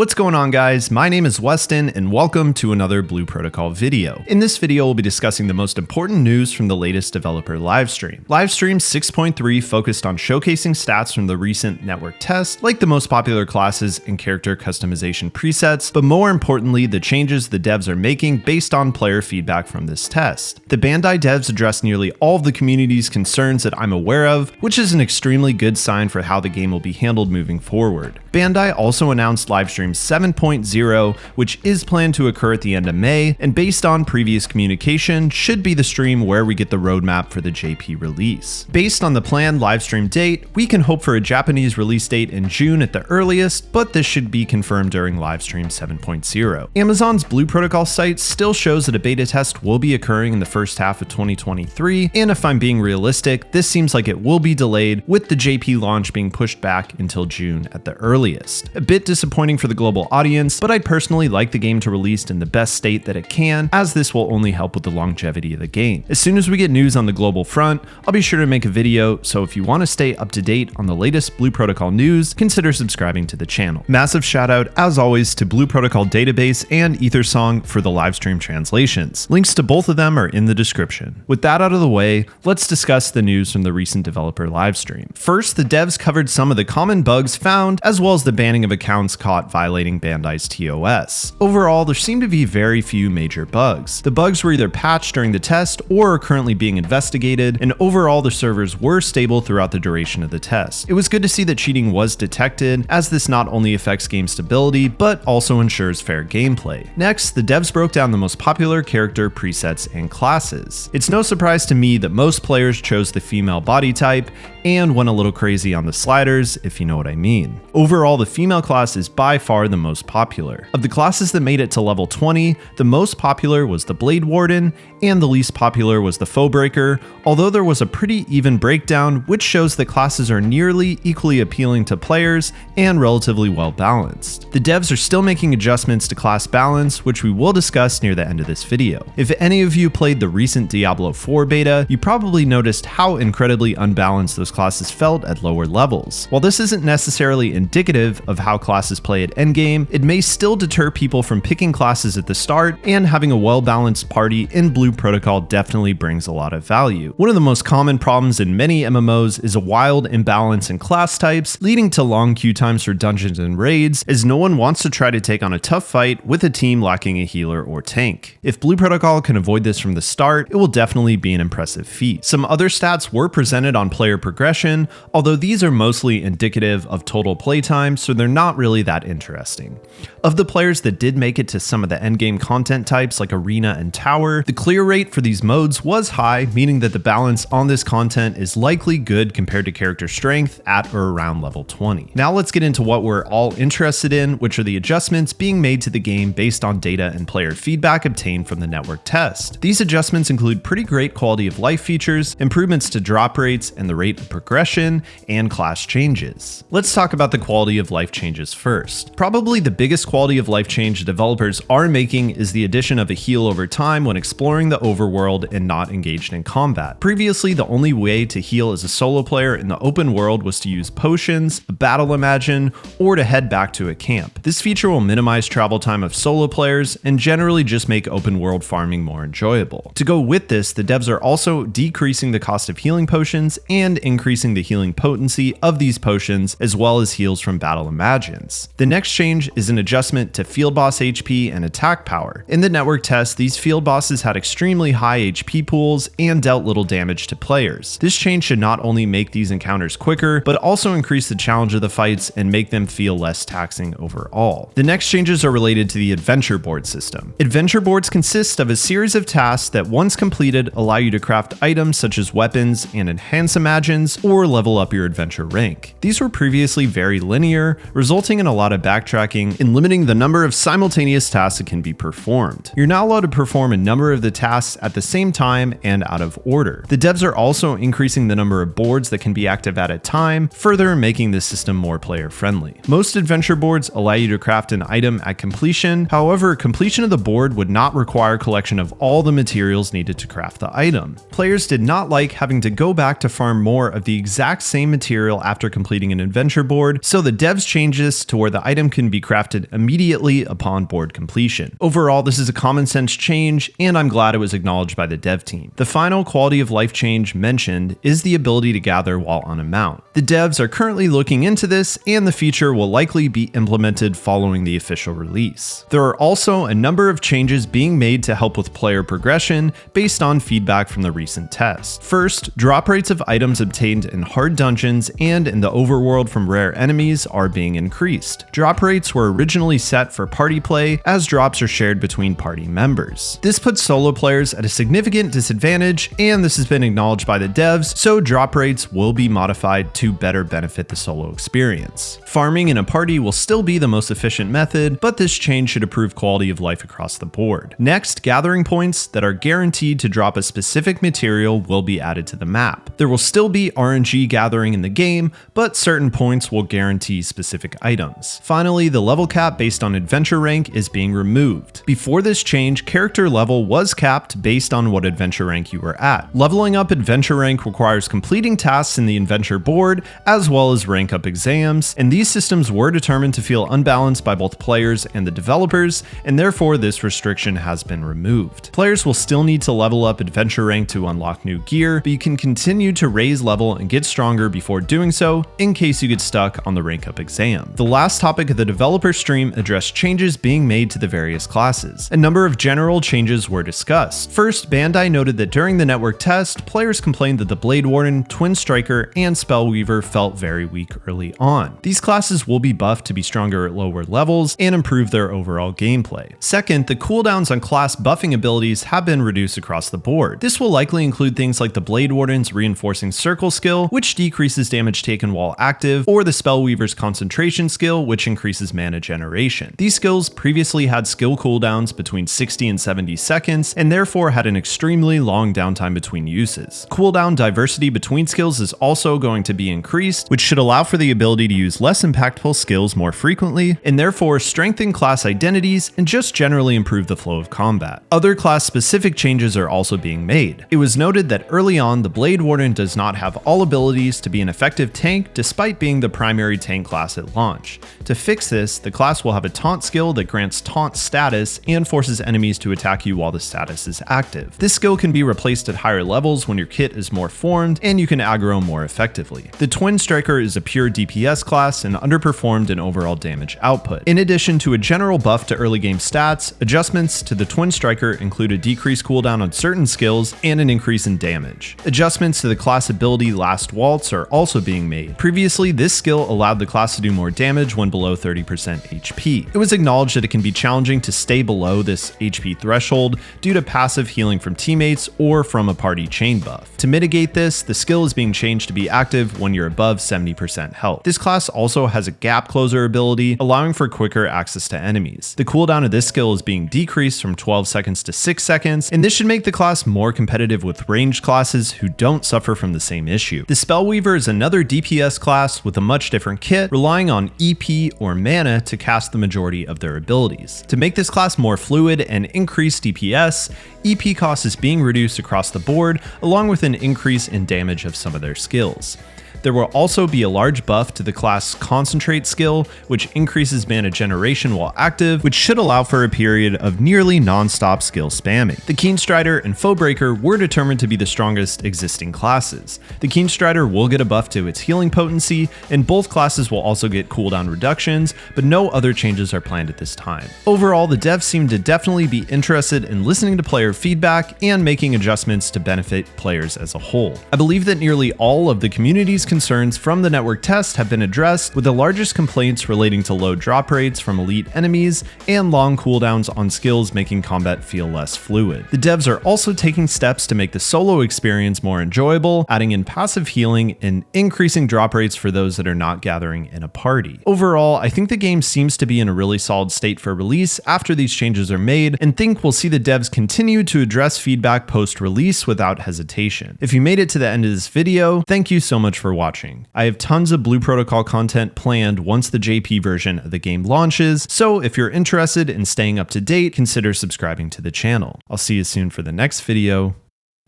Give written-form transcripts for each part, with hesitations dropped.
What's going on, guys? My name is Weston and welcome to another Blue Protocol video. In this video, we'll be discussing the most important news from the latest developer livestream. Livestream 6.3 focused on showcasing stats from the recent network test, like the most popular classes and character customization presets, but more importantly, the changes the devs are making based on player feedback from this test. The Bandai devs address nearly all of the community's concerns that I'm aware of, which is an extremely good sign for how the game will be handled moving forward. Bandai also announced Livestream 7.0, which is planned to occur at the end of May, and based on previous communication, should be the stream where we get the roadmap for the JP release. Based on the planned livestream date, we can hope for a Japanese release date in June at the earliest, but this should be confirmed during Livestream 7.0. Amazon's Blue Protocol site still shows that a beta test will be occurring in the first half of 2023, and if I'm being realistic, this seems like it will be delayed, with the JP launch being pushed back until June at the earliest. A bit disappointing for the global audience, but I'd personally like the game to release in the best state that it can, as this will only help with the longevity of the game. As soon as we get news on the global front, I'll be sure to make a video, so if you want to stay up to date on the latest Blue Protocol news, consider subscribing to the channel. Massive shout out, as always, to Blue Protocol Database and Aethersong for the livestream translations. Links to both of them are in the description. With that out of the way, let's discuss the news from the recent developer livestream. First, the devs covered some of the common bugs found, as well as the banning of accounts caught violating Bandai's TOS. Overall, there seem to be very few major bugs. The bugs were either patched during the test or are currently being investigated, and overall the servers were stable throughout the duration of the test. It was good to see that cheating was detected, as this not only affects game stability, but also ensures fair gameplay. Next, the devs broke down the most popular character presets and classes. It's no surprise to me that most players chose the female body type and went a little crazy on the sliders, if you know what I mean. Overall, the female class is by far the most popular. Of the classes that made it to level 20, the most popular was the Blade Warden, and the least popular was the Foe Breaker, although there was a pretty even breakdown, which shows that classes are nearly equally appealing to players and relatively well balanced. The devs are still making adjustments to class balance, which we will discuss near the end of this video. If any of you played the recent Diablo 4 beta, you probably noticed how incredibly unbalanced those classes felt at lower levels. While this isn't necessarily indicative of how classes play at endgame, it may still deter people from picking classes at the start, and having a well-balanced party in Blue Protocol definitely brings a lot of value. One of the most common problems in many MMOs is a wild imbalance in class types, leading to long queue times for dungeons and raids, as no one wants to try to take on a tough fight with a team lacking a healer or tank. If Blue Protocol can avoid this from the start, it will definitely be an impressive feat. Some other stats were presented on player progression, although these are mostly indicative of total playtime, so they're not really that interesting. Of the players that did make it to some of the endgame content types like Arena and Tower, the clear rate for these modes was high, meaning that the balance on this content is likely good compared to character strength at or around level 20. Now let's get into what we're all interested in, which are the adjustments being made to the game based on data and player feedback obtained from the network test. These adjustments include pretty great quality of life features, improvements to drop rates and the rate of progression, and class changes. Let's talk about the quality of life changes first. Probably the biggest quality of life change developers are making is the addition of a heal over time when exploring the overworld and not engaged in combat. Previously, the only way to heal as a solo player in the open world was to use potions, a battle imagine, or to head back to a camp. This feature will minimize travel time of solo players and generally just make open world farming more enjoyable. To go with this, the devs are also decreasing the cost of healing potions and increasing the healing potency of these potions, as well as heals from battle imagines. The next change is an adjustment to field boss HP and attack power. In the network test, these field bosses had extremely high HP pools and dealt little damage to players. This change should not only make these encounters quicker, but also increase the challenge of the fights and make them feel less taxing overall. The next changes are related to the adventure board system. Adventure boards consist of a series of tasks that, once completed, allow you to craft items such as weapons and enhance imagines, or level up your adventure rank. These were previously very linear, resulting in a lot of backtracking and limiting the number of simultaneous tasks that can be performed. You're now allowed to perform a number of the tasks at the same time and out of order. The devs are also increasing the number of boards that can be active at a time, further making the system more player friendly. Most adventure boards allow you to craft an item at completion. However, completion of the board would not require collection of all the materials needed to craft the item. Players did not like having to go back to farm more of the exact same material after completing an adventure board, so the devs changed this to where the item can be crafted immediately upon board completion. Overall, this is a common sense change, and I'm glad it was acknowledged by the dev team. The final quality of life change mentioned is the ability to gather while on a mount. The devs are currently looking into this, and the feature will likely be implemented following the official release. There are also a number of changes being made to help with player progression based on feedback from the recent test. First, drop rates of items obtained in hard dungeons and in the overworld from rare enemies are being increased. Drop rates were originally set for party play, as drops are shared between party members. This puts solo players at a significant disadvantage, and this has been acknowledged by the devs, so drop rates will be modified to better benefit the solo experience. Farming in a party will still be the most efficient method, but this change should improve quality of life across the board. Next, gathering points that are guaranteed to drop a specific material will be added to the map. There will still be RNG gathering in the game, but certain points will guarantee specific items. Finally, the level cap based on adventure rank is being removed. Before this change, character level was capped based on what adventure rank you were at. Leveling up adventure rank requires completing tasks in the adventure board, as well as rank up exams, and these systems were determined to feel unbalanced by both players and the developers, and therefore this restriction has been removed. Players will still need to level up adventure rank to unlock new gear, but you can continue to raise level and get stronger before doing so, in case you get stuck on the rank up exam. The last topic of the developer stream addressed changes being made to the various classes. A number of general changes were discussed. First, Bandai noted that during the network test, players complained that the Blade Warden, Twin Striker, and Spellweaver felt very weak early on. These classes will be buffed to be stronger at lower levels and improve their overall gameplay. Second, the cooldowns on class buffing abilities have been reduced across the board. This will likely include things like the Blade Warden's Reinforcing Circle skill, which decreases damage taken while active, or the Spellweaver's Concentration skill, which increases mana generation. These skills previously had skill cooldowns between 60 and 70 seconds, and therefore had an extremely long downtime between uses. Cooldown diversity between skills is also going to be increased, which should allow for the ability to use less impactful skills more frequently, and therefore strengthen class identities and just generally improve the flow of combat. Other class-specific changes are also being made. It was noted that early on, the Blade Warden does not have all abilities to be an effective tank despite being the primary tank class at launch. To fix this, the class will have a taunt skill that grants taunt status and forces enemies to attack you while the status is active. This skill can be replaced at higher levels when your kit is more formed and you can aggro more effectively. The Twin Striker is a pure DPS class and underperformed in overall damage output. In addition to a general buff to early game stats, adjustments to the Twin Striker include a decreased cooldown on certain skills and an increase in damage. Adjustments to the class ability Last Waltz are also being made. Previously, this skill allowed the class to do more damage when below 30% HP. It was acknowledged that it can be challenging to stay below this HP threshold due to passive healing from teammates or from a party chain buff. To mitigate this, the skill is being changed to be active when you're above 70% health. This class also has a gap closer ability, allowing for quicker access to enemies. The cooldown of this skill is being decreased from 12 seconds to 6 seconds, and this should make the class more competitive with ranged classes who don't suffer from the same issue. The Spellweaver is another DPS class with a much different kit, relying on EP or mana to cast the majority of their abilities. To make this class more fluid and increase DPS, EP cost is being reduced across the board, along with an increase in damage of some of their skills. There will also be a large buff to the class Concentrate skill, which increases mana generation while active, which should allow for a period of nearly non-stop skill spamming. The Keen Strider and Foebreaker were determined to be the strongest existing classes. The Keen Strider will get a buff to its healing potency, and both classes will also get cooldown reductions, but no other changes are planned at this time. Overall, the devs seem to definitely be interested in listening to player feedback and making adjustments to benefit players as a whole. I believe that nearly all of the community's concerns from the network test have been addressed, with the largest complaints relating to low drop rates from elite enemies and long cooldowns on skills making combat feel less fluid. The devs are also taking steps to make the solo experience more enjoyable, adding in passive healing and increasing drop rates for those that are not gathering in a party. Overall, I think the game seems to be in a really solid state for release after these changes are made, and think we'll see the devs continue to address feedback post-release without hesitation. If you made it to the end of this video, thank you so much for watching. I have tons of Blue Protocol content planned once the JP version of the game launches, so if you're interested in staying up to date, consider subscribing to the channel. I'll see you soon for the next video.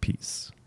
Peace.